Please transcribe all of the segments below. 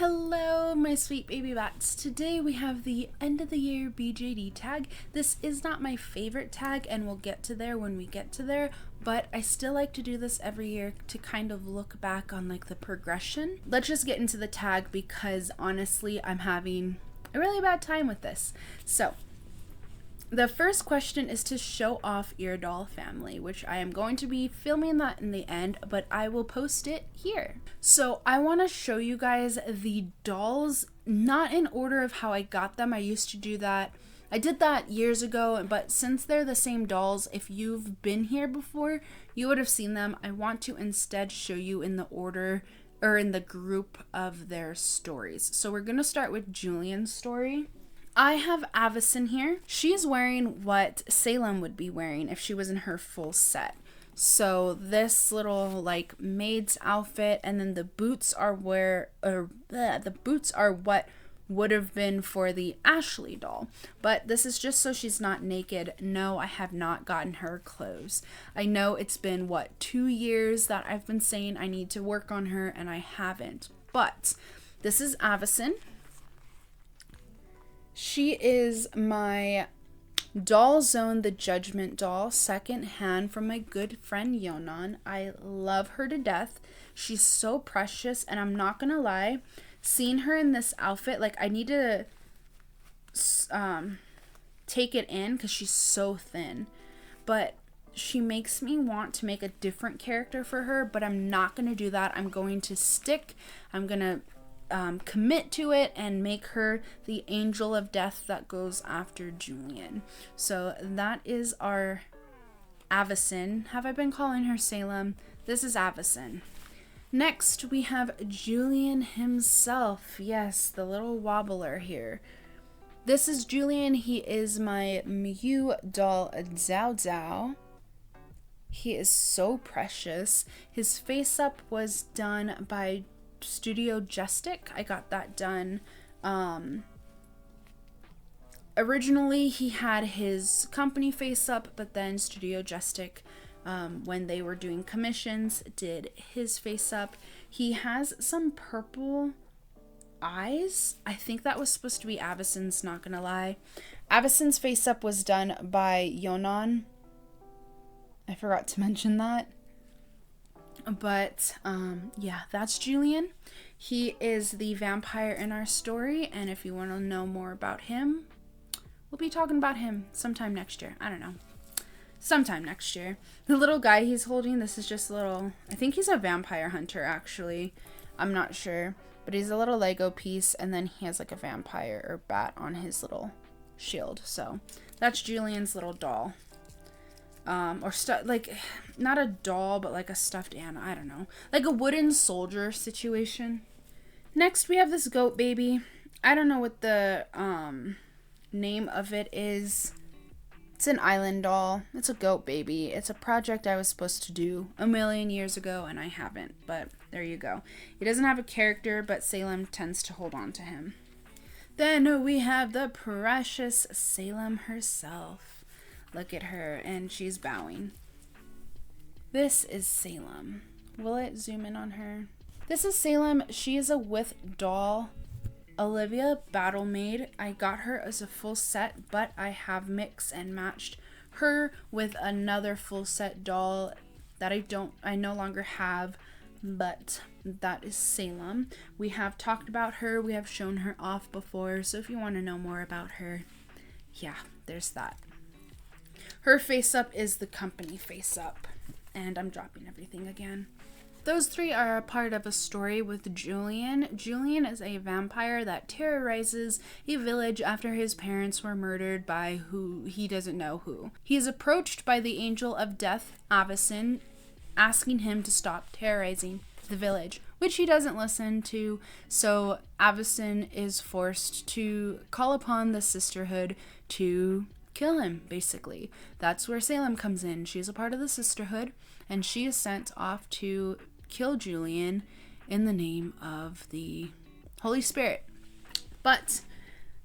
Hello, my sweet baby bats. Today we have the end of the year BJD tag. This is not my favorite tag, and we'll get to there when we get to there, but I still like to do this every year to kind of look back on like the progression. Let's just get into the tag because honestly, I'm having a really bad time with this. So, the first question is to show off your doll family, which I am going to be filming that in the end, but I will post it here. So I want to show you guys the dolls, not in order of how I got them. I used to do that. I did that years ago, but since they're the same dolls, if you've been here before, you would have seen them. I want to instead show you in the order or in the group of their stories. So we're going to start with Julian's story. I have Avison here. She's wearing what Salem would be wearing if she was in her full set. So this little like maid's outfit, and then the boots are the boots are what would have been for the Ashley doll. But this is just so she's not naked. No, I have not gotten her clothes. I know it's been 2 years that I've been saying I need to work on her, and I haven't. But this is Avison. She is my Doll Zone, the Judgment doll, second hand from my good friend Yonan. I love her to death. She's so precious, and I'm not gonna lie, seeing her in this outfit, like I need to take it in because she's so thin. But she makes me want to make a different character for her, but I'm not gonna do that. I'm going to commit to it and make her the angel of death that goes after Julian. So that is our Avison. Have I been calling her Salem? This is Avison. Next we have Julian himself. Yes, the little wobbler here. This is Julian. He is my Mew doll Zao Zao. He is so precious. His face up was done by Studio Justic. I got that done. Originally he had his company face up, but then Studio Justic, when they were doing commissions, did his face up. He has some purple eyes. I think that was supposed to be Avison's, not gonna lie. Avison's face up was done by Yonan. I forgot to mention that. But yeah, that's Julian. He is the vampire in our story, and if you want to know more about him, we'll be talking about him sometime next year. I don't know, sometime next year. The little guy he's holding, this is just a little, I think he's a vampire hunter actually, I'm not sure, but he's a little Lego piece, and then he has like a vampire or bat on his little shield. So that's Julian's little doll. Like not a doll, but like a stuffed animal. I don't know, like a wooden soldier situation. Next we have this goat baby. I don't know what the name of it is. It's an island doll. It's a goat baby. It's a project I was supposed to do a million years ago, and I haven't, but there you go. He doesn't have a character, but Salem tends to hold on to him. Then we have the precious Salem herself. Look at her, and she's bowing. This is Salem. Will it zoom in on her? This is Salem. She is a with doll Olivia Battle Maid. I got her as a full set, but I have mixed and matched her with another full set doll that I no longer have, but that is Salem. We have talked about her. We have shown her off before, so if you want to know more about her, yeah, there's that. Her face up is the company face up. And I'm dropping everything again. Those three are a part of a story with Julian. Julian is a vampire that terrorizes a village after his parents were murdered by who he doesn't know who. He is approached by the angel of death, Avison, asking him to stop terrorizing the village, which he doesn't listen to. So Avison is forced to call upon the sisterhood to kill him, basically. That's where Salem comes in. She's a part of the sisterhood, and she is sent off to kill Julian in the name of the Holy Spirit. But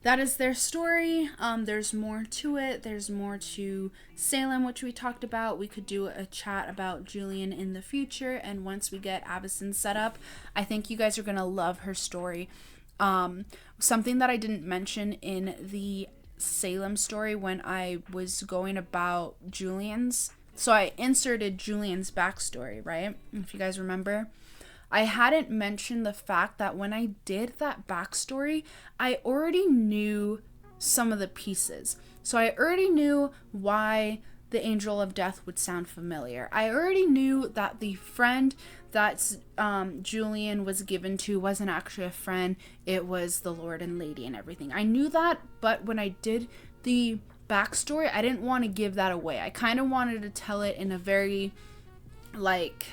that is their story. There's more to it. There's more to Salem, which we talked about. We could do a chat about Julian in the future, and once we get Avison set up, I think you guys are gonna love her story. Something that I didn't mention in the Salem story when I was going about Julian's, so I inserted Julian's backstory, right? If you guys remember, I hadn't mentioned the fact that when I did that backstory, I already knew some of the pieces. So I already knew why the Angel of Death would sound familiar. I already knew that the friend that Julian was given to wasn't actually a friend. It was the Lord and Lady and everything. I knew that, but when I did the backstory, I didn't want to give that away. I kind of wanted to tell it in a very, like,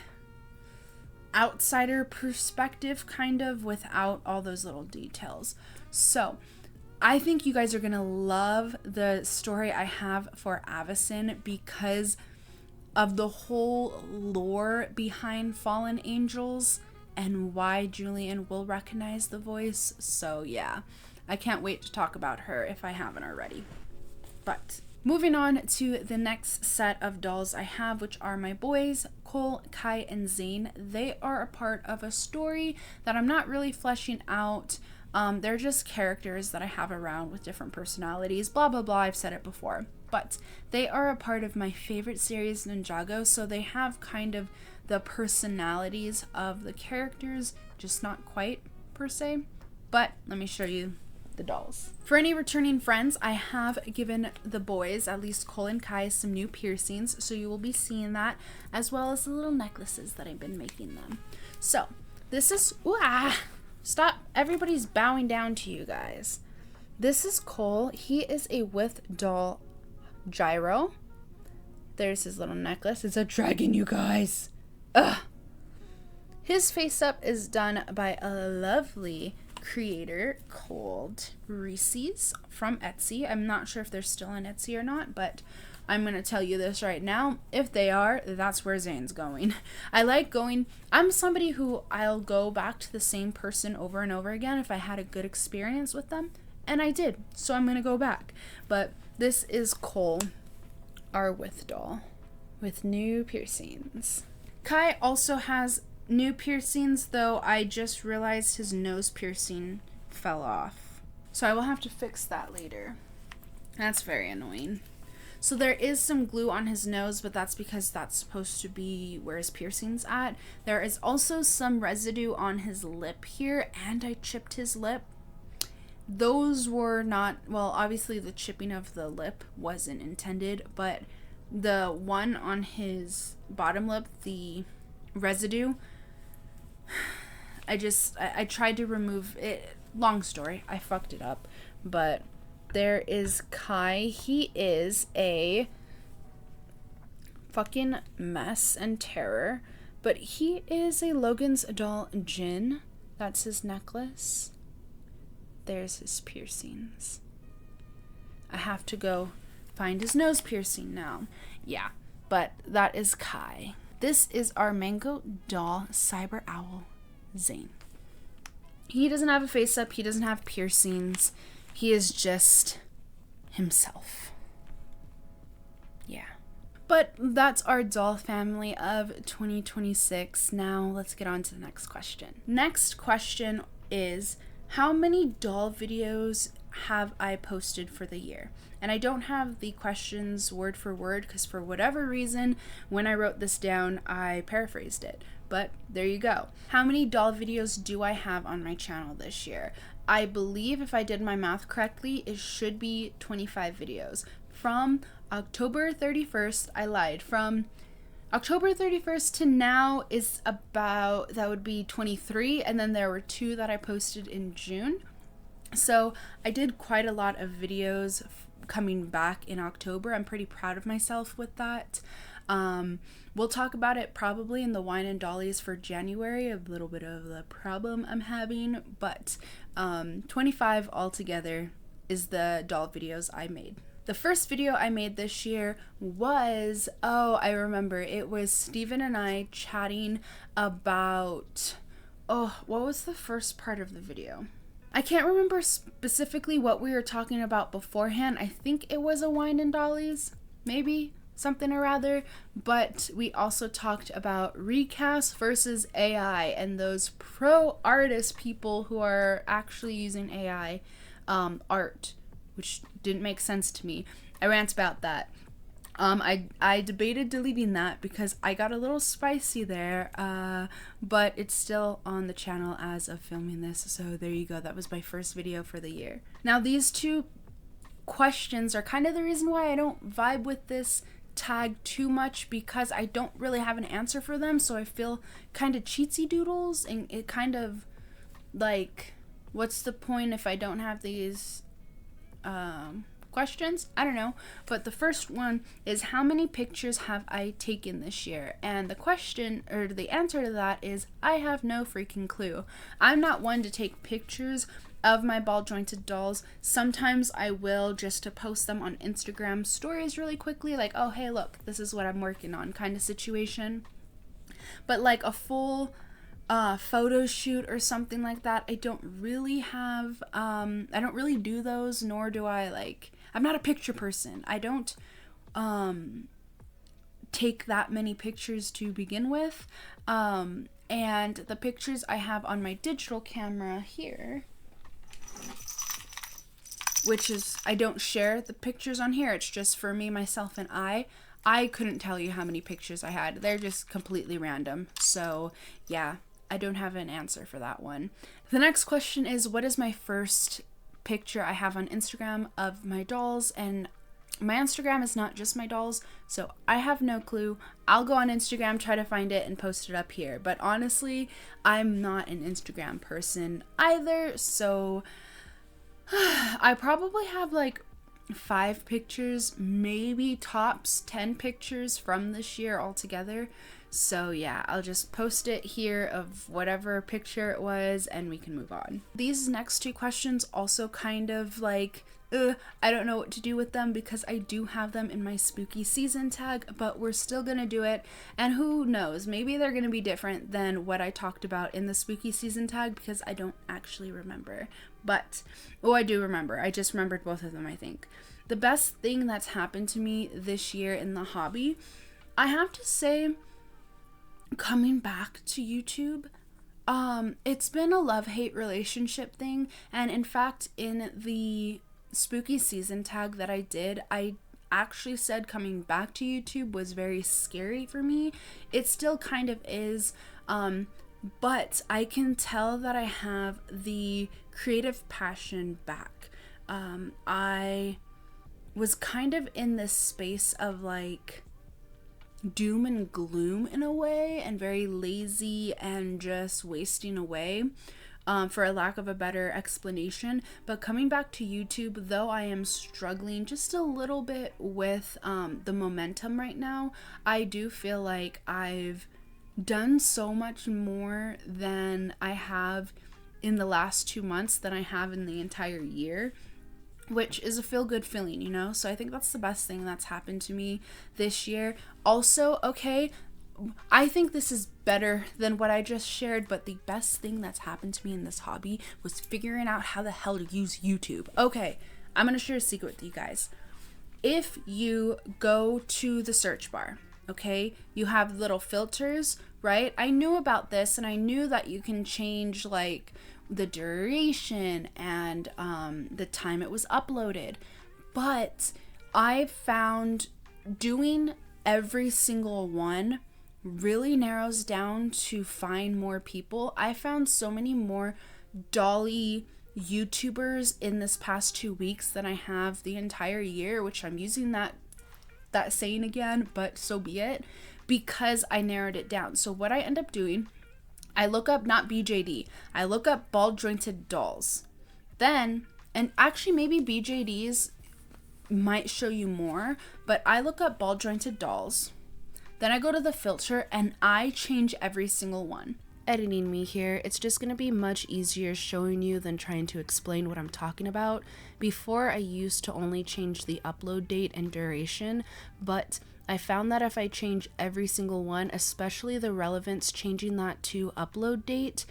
outsider perspective, kind of, without all those little details. So I think you guys are gonna love the story I have for Avison because of the whole lore behind fallen angels and why Julian will recognize the voice. So yeah, I can't wait to talk about her if I haven't already. But moving on to the next set of dolls I have, which are my boys, Cole, Kai, and Zane. They are a part of a story that I'm not really fleshing out. They're just characters that I have around with different personalities, blah, blah, blah. I've said it before. But they are a part of my favorite series, Ninjago, so they have kind of the personalities of the characters, just not quite, per se. But let me show you the dolls. For any returning friends, I have given the boys, at least Cole and Kai, some new piercings, so you will be seeing that, as well as the little necklaces that I've been making them. So, this is... Ooh, stop. Everybody's bowing down to you guys. This is Cole. He is a with doll gyro. There's his little necklace. It's a dragon, you guys. Ugh. His face up is done by a lovely creator called Reese's from Etsy. I'm not sure if they're still on Etsy or not, but I'm going to tell you this right now. If they are, that's where Zane's going. I'm somebody who I'll go back to the same person over and over again if I had a good experience with them. And I did, so I'm going to go back. But this is Cole, our with doll, with new piercings. Kai also has new piercings, though I just realized his nose piercing fell off. So I will have to fix that later. That's very annoying. So there is some glue on his nose, but that's because that's supposed to be where his piercing's at. There is also some residue on his lip here, and I chipped his lip. Those were not, well, obviously the chipping of the lip wasn't intended, but the one on his bottom lip, the residue, I tried to remove it. Long story, I fucked it up. But there is Kai. He is a fucking mess and terror, but he is a Logan's doll Jin. That's his necklace. There's his piercings. I have to go find his nose piercing now. Yeah, but that is Kai. This is our mango doll cyber owl Zane. He doesn't have a face up. He doesn't have piercings. He is just himself. Yeah. But that's our doll family of 2026. Now let's get on to the next question. Next question is, how many doll videos have I posted for the year? And I don't have the questions word for word because for whatever reason, when I wrote this down, I paraphrased it. But there you go. How many doll videos do I have on my channel this year? I believe if I did my math correctly, it should be 25 videos. From October 31st, I lied. From October 31st to now is about, that would be 23. And then there were 2 that I posted in June. So I did quite a lot of videos coming back in October. I'm pretty proud of myself with that. We'll talk about it probably in the wine and dollies for January, a little bit of the problem I'm having, but 25 altogether is the doll videos I made. The first video I made this year was, I remember, it was Steven and I chatting about, what was the first part of the video? I can't remember specifically what we were talking about beforehand. I think it was a wine and dollies, maybe something or other. But we also talked about recast versus AI and those pro artist people who are actually using AI art, which didn't make sense to me. I rant about that. I debated deleting that because I got a little spicy there, but it's still on the channel as of filming this, so there you go. That was my first video for the year. Now, these two questions are kind of the reason why I don't vibe with this tag too much, because I don't really have an answer for them, so I feel kind of cheatsy doodles, and it kind of, like, what's the point if I don't have these, questions? I don't know. But the first one is, how many pictures have I taken this year? And the question, or the answer to that is, I have no freaking clue. I'm not one to take pictures of my ball jointed dolls. Sometimes I will, just to post them on Instagram stories really quickly, like, oh hey look, this is what I'm working on kind of situation. But like a full photo shoot or something like that, I don't really have, I don't really do those, nor do I, like, I'm not a picture person. I don't take that many pictures to begin with. And the pictures I have on my digital camera here, which is, I don't share the pictures on here. It's just for me, myself, and I couldn't tell you how many pictures I had. They're just completely random. So yeah, I don't have an answer for that one. The next question is, what is my first picture I have on Instagram of my dolls? And my Instagram is not just my dolls, so I have no clue. I'll go on Instagram, try to find it, and post it up here. But honestly, I'm not an Instagram person either, so I probably have like 5 pictures, maybe tops 10 pictures from this year altogether. So yeah, I'll just post it here of whatever picture it was, and we can move on. These next 2 questions also kind of like, I don't know what to do with them, because I do have them in my spooky season tag, but we're still gonna do it. And who knows, maybe they're gonna be different than what I talked about in the spooky season tag, because I don't actually remember. But, oh, I do remember. I just remembered both of them, I think. The best thing that's happened to me this year in the hobby, I have to say, coming back to YouTube, it's been a love-hate relationship thing. And in fact, in the spooky season tag that I did, I actually said coming back to YouTube was very scary for me. It still kind of is, but I can tell that I have the creative passion back. I was kind of in this space of like doom and gloom in a way, and very lazy and just wasting away, for a lack of a better explanation. But coming back to YouTube, though I am struggling just a little bit with the momentum right now, I do feel like I've done so much more than I have in the last 2 months than I have in the entire year, which is a feel-good feeling, you know? So I think that's the best thing that's happened to me this year. Also, okay, I think this is better than what I just shared, but the best thing that's happened to me in this hobby was figuring out how the hell to use YouTube. Okay, I'm gonna share a secret with you guys. If you go to the search bar, okay, you have little filters, right? I knew about this, and I knew that you can change like the duration and the time it was uploaded, but I found doing every single one really narrows down to find more people. I found so many more dolly YouTubers in this past 2 weeks than I have the entire year, which I'm using that saying again, but so be it, because I narrowed it down. So what I end up doing, I look up not BJD, I look up ball jointed dolls. Then, and actually maybe BJDs might show you more, but I look up ball jointed dolls. Then I go to the filter and I change every single one. Editing me here, it's just going to be much easier showing you than trying to explain what I'm talking about. Before, I used to only change the upload date and duration, but I found that if I change every single one, especially the relevance, changing that to upload date,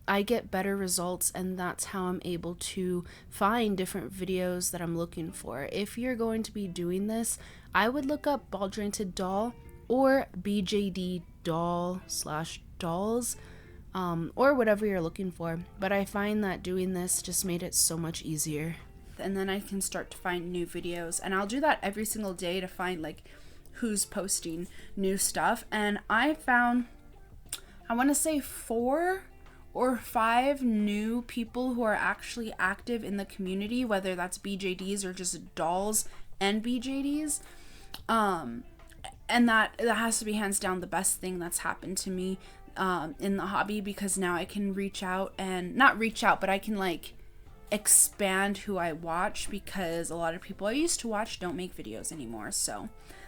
I get better results, and that's how I'm able to find different videos that I'm looking for. If you're going to be doing this, I would look up ball jointed doll or BJD doll slash dolls, or whatever you're looking for. But I find that doing this just made it so much easier. And then I can start to find new videos, and I'll do that every single day to find like who's posting new stuff. And I found, I want to say 4 or 5 new people who are actually active in the community, whether that's BJDs or just dolls and BJDs. And that has to be hands down the best thing that's happened to me in the hobby, because now I can reach out, and not reach out, but I can like expand who I watch, because a lot of people I used to watch don't make videos anymore. So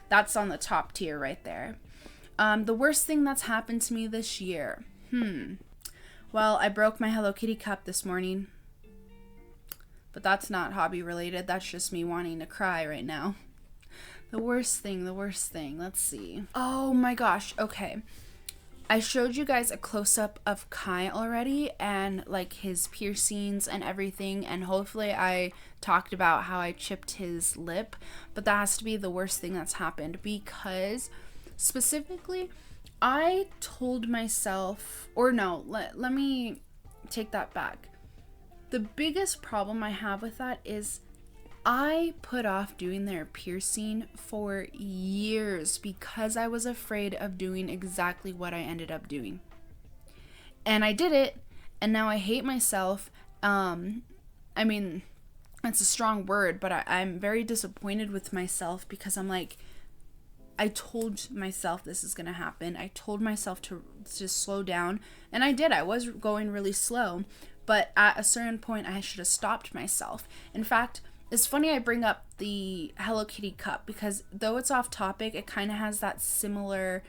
that's on the top tier right there. The worst thing that's happened to me this year. Well, I broke my Hello Kitty cup this morning. But that's not hobby related. That's just me wanting to cry right now. The worst thing. Let's see. Oh my gosh. Okay. I showed you guys a close-up of Kai already, and like his piercings and everything, and hopefully I talked about how I chipped his lip, but that has to be the worst thing that's happened, because specifically I told myself, or no, let me take that back. The biggest problem I have with that is I put off doing their piercing for years because I was afraid of doing exactly what I ended up doing. And I did it, and now I hate myself. I mean, it's a strong word, but I'm very disappointed with myself, because I'm like, I told myself this is going to happen. I told myself to slow down, and I did. I was going really slow, but at a certain point I should have stopped myself. In fact, it's funny I bring up the Hello Kitty cup, because though it's off topic, it kind of has that similar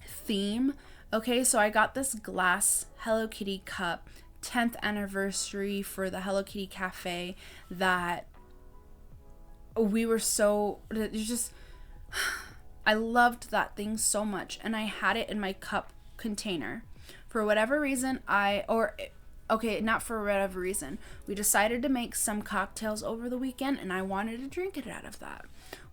theme. Okay, so I got this glass Hello Kitty cup, 10th anniversary for the Hello Kitty Cafe, that we were so, just, I loved that thing so much, and I had it in my cup container. For whatever reason, not for whatever reason, we decided to make some cocktails over the weekend, and I wanted to drink it out of that.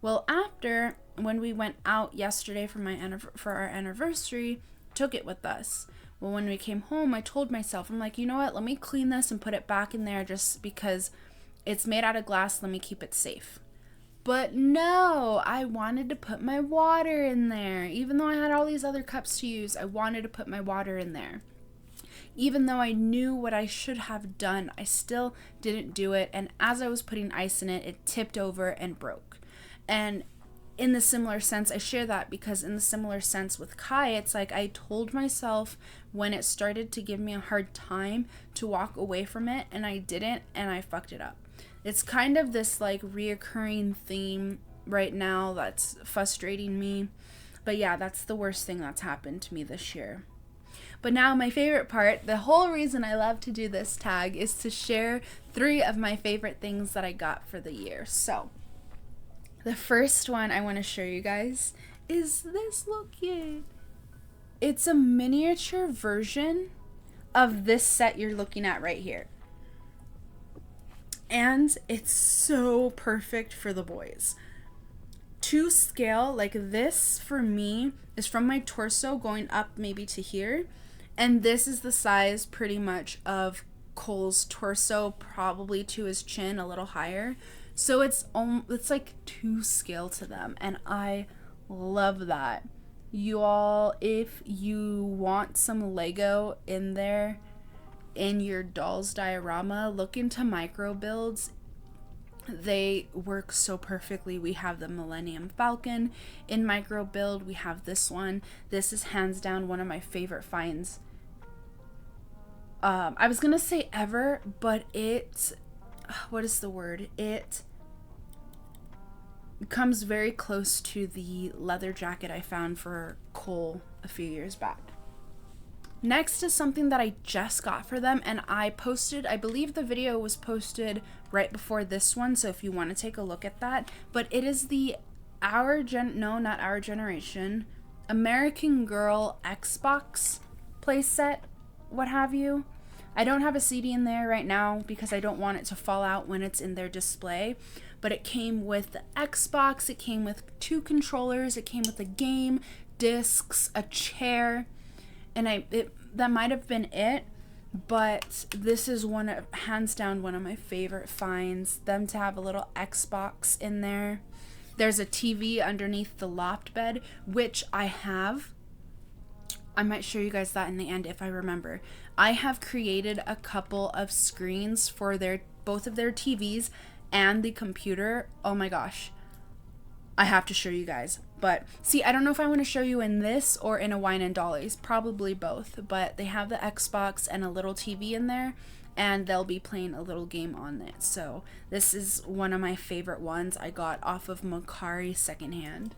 Well, after, when we went out yesterday for our anniversary, took it with us. Well, when we came home, I told myself, I'm like, you know what, let me clean this and put it back in there, just because it's made out of glass, let me keep it safe. But no, I wanted to put my water in there. Even though I had all these other cups to use, I wanted to put my water in there. Even though I knew what I should have done, I still didn't do it. And as I was putting ice in it, it tipped over and broke. And in the similar sense, I share that because in the similar sense with Kai, it's like I told myself when it started to give me a hard time to walk away from it, and I didn't, and I fucked it up. It's kind of this like reoccurring theme right now that's frustrating me. But yeah, that's the worst thing that's happened to me this year. But now my favorite part, the whole reason I love to do this tag, is to share 3 of my favorite things that I got for the year. So the first one I want to show you guys is this. Look it. It's a miniature version of this set you're looking at right here. And it's so perfect for the boys. To scale, like this for me is from my torso going up maybe to here. And this is the size pretty much of Cole's torso, probably to his chin, a little higher. So it's like to scale to them. And I love that. You all, if you want some Lego in there, in your dolls diorama, look into micro builds. They work so perfectly. We have the Millennium Falcon in micro build. We have this one. This is hands down one of my favorite finds. I was gonna say ever, but what is the word? It comes very close to the leather jacket I found for Cole a few years back. Next is something that I just got for them, and I believe the video was posted right before this one, so if you want to take a look at that. But it is the not our generation, American Girl Xbox playset. what have you. I don't have a CD in there right now because I don't want it to fall out when it's in their display. But it came with the Xbox, it came with 2 controllers, it came with a game, discs, a chair, and that might have been it. But this is hands down one of my favorite finds, them to have a little Xbox in there. There's a TV underneath the loft bed, which I have. I might show you guys that in the end if I remember. I have created a couple of screens for both of their TVs and the computer. Oh my gosh. I have to show you guys. But see, I don't know if I want to show you in this or in a Wine and Dolly's. Probably both. But they have the Xbox and a little TV in there, and they'll be playing a little game on it. So this is one of my favorite ones I got off of Macari secondhand.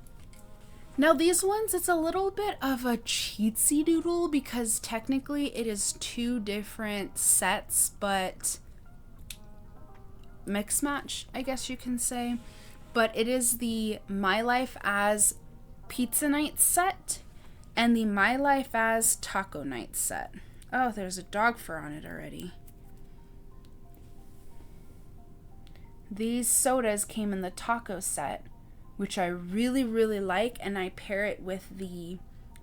Now these ones, it's a little bit of a cheatsy doodle because technically it is 2 different sets, but mix match, I guess you can say. But it is the My Life as Pizza Night set and the My Life as Taco Night set. Oh, there's a dog fur on it already. These sodas came in the taco set, which I really, really like, and I pair it with the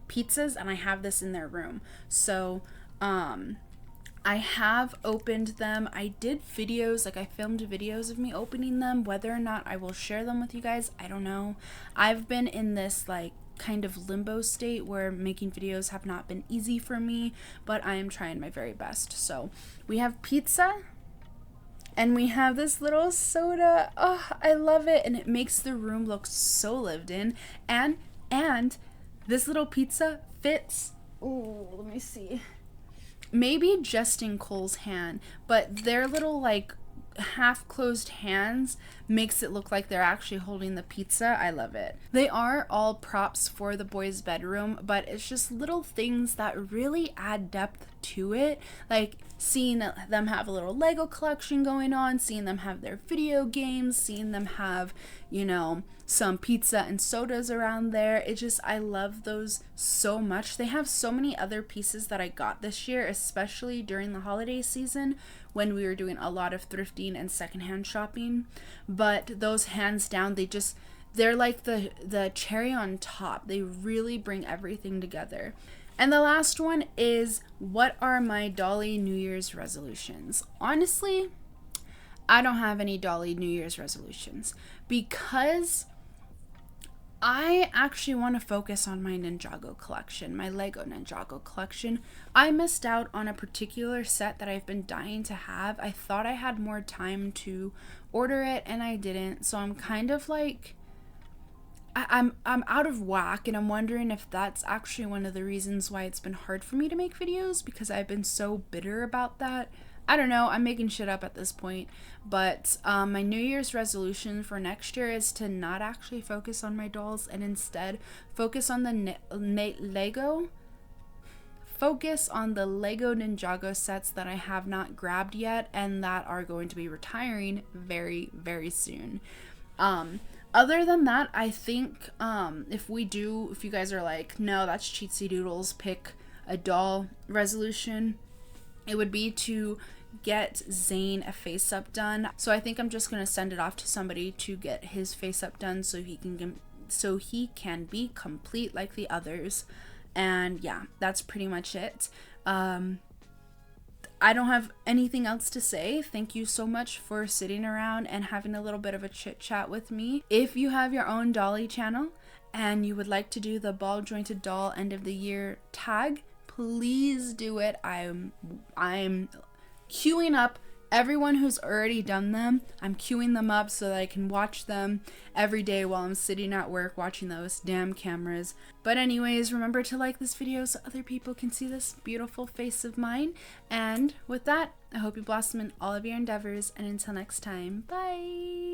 pizzas, and I have this in their room. So, I have opened them. I did videos, like I filmed videos of me opening them. Whether or not I will share them with you guys, I don't know. I've been in this like kind of limbo state where making videos have not been easy for me, but I am trying my very best. So we have pizza and we have this little soda. Oh, I love it, and it makes the room look so lived in. And this little pizza fits. Oh, let me see. Maybe just in Cole's hand, but their little like half closed hands makes it look like they're actually holding the pizza. I love it. They are all props for the boys' bedroom, but it's just little things that really add depth to it. Like seeing them have a little Lego collection going on, seeing them have their video games, seeing them have, you know, some pizza and sodas around there. It just, I love those so much. They have so many other pieces that I got this year, especially during the holiday season when we were doing a lot of thrifting and secondhand shopping. But those, hands down, they're like the cherry on top. They really bring everything together. And the last one is, what are my Dolly New Year's resolutions? Honestly, I don't have any Dolly New Year's resolutions because I actually want to focus on my Ninjago collection, my Lego Ninjago collection. I missed out on a particular set that I've been dying to have. I thought I had more time to order it and I didn't. So I'm kind of like, I'm out of whack, and I'm wondering if that's actually one of the reasons why it's been hard for me to make videos, because I've been so bitter about that. I don't know, I'm making shit up at this point, but my New Year's resolution for next year is to not actually focus on my dolls and instead focus on the Lego Ninjago sets that I have not grabbed yet and that are going to be retiring very, very soon. Other than that, I think if you guys are like, no, that's cheatsy doodles, pick a doll resolution, it would be to get Zane a face up done. So I think I'm just gonna send it off to somebody to get his face up done so he can be complete like the others. And yeah, that's pretty much it. I don't have anything else to say. Thank you so much for sitting around and having a little bit of a chit chat with me. If you have your own Dolly channel and you would like to do the ball jointed doll end of the year tag, please do it. I'm queuing up everyone who's already done them. I'm queuing them up so that I can watch them every day while I'm sitting at work watching those damn cameras. But anyways, remember to like this video so other people can see this beautiful face of mine. And with that, I hope you blossom in all of your endeavors, and until next time, bye!